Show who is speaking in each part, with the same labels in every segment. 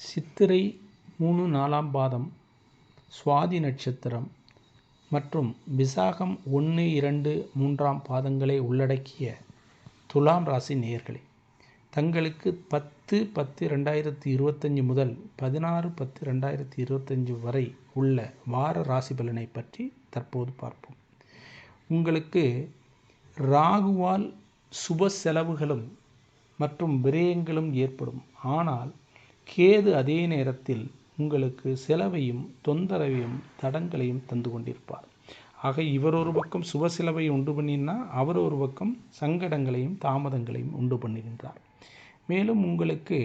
Speaker 1: சித்திரை 3, 4ஆம் பாதம், சுவாதி நட்சத்திரம் மற்றும் விசாகம் 1, 2, 3ஆம் பாதங்களை உள்ளடக்கிய துலாம் ராசி நேயர்களே, தங்களுக்கு 10/10/2025 முதல் 16/10/2025 வரை உள்ள வார ராசி பலனை பற்றி தற்போது பார்ப்போம். உங்களுக்கு ராகுவால் சுப செலவுகளும் மற்றும் விரயங்களும் ஏற்படும். ஆனால் கேது அதே நேரத்தில் உங்களுக்கு செலவையும் தொந்தரவையும் தடங்களையும் தந்து கொண்டிருப்பார். ஆக இவர் ஒரு பக்கம் சுப செலவை உண்டு பண்ணினா, அவர் ஒரு பக்கம் சங்கடங்களையும் தாமதங்களையும் உண்டு பண்ணுகின்றார். மேலும் உங்களுக்கு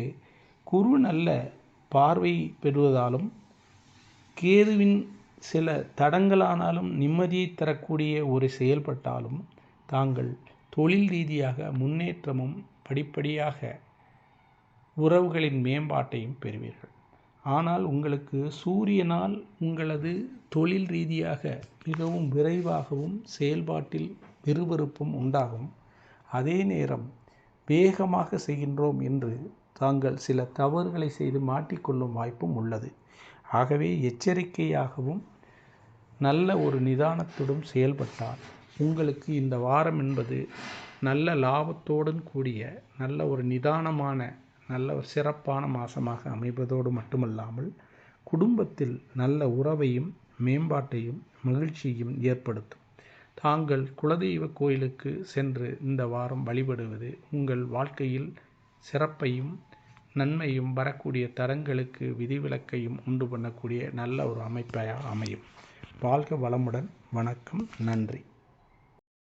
Speaker 1: குரு நல்ல பார்வை பெறுவதாலும் கேதுவின் சில தடங்களானாலும் நிம்மதியை தரக்கூடிய ஒரு செயல்பட்டாலும் தாங்கள் தொழில் ரீதியாக முன்னேற்றமும் படிப்படியாக உறவுகளின் மேம்பாட்டையும் பெறுவீர்கள். ஆனால் உங்களுக்கு சூரியனால் உங்களது தொழில் ரீதியாக மிகவும் விரைவாகவும் செயல்பாட்டில் விறுவிறுப்பும் உண்டாகும். அதே நேரம் வேகமாக செய்கின்றோம் என்று தாங்கள் சில தவறுகளை செய்து மாட்டிக்கொள்ளும் வாய்ப்பும் உள்ளது. ஆகவே எச்சரிக்கையாகவும் நல்ல ஒரு நிதானத்துடன் செயல்பட்டால் உங்களுக்கு இந்த வாரம் என்பது நல்ல லாபத்துடன் கூடிய நல்ல ஒரு நிதானமான நல்ல ஒரு சிறப்பான மாதமாக அமைவதோடு மட்டுமல்லாமல் குடும்பத்தில் நல்ல உறவையும் மேம்பாட்டையும் மகிழ்ச்சியையும் ஏற்படுத்தும். தாங்கள் குலதெய்வ கோயிலுக்கு சென்று இந்த வாரம் வழிபடுவது உங்கள் வாழ்க்கையில் சிறப்பையும் நன்மையும் வரக்கூடிய தடங்களுக்கு விதிவிலக்கையும் உண்டு பண்ணக்கூடிய நல்ல ஒரு அமைப்பாக அமையும். வாழ்க வளமுடன். வணக்கம். நன்றி.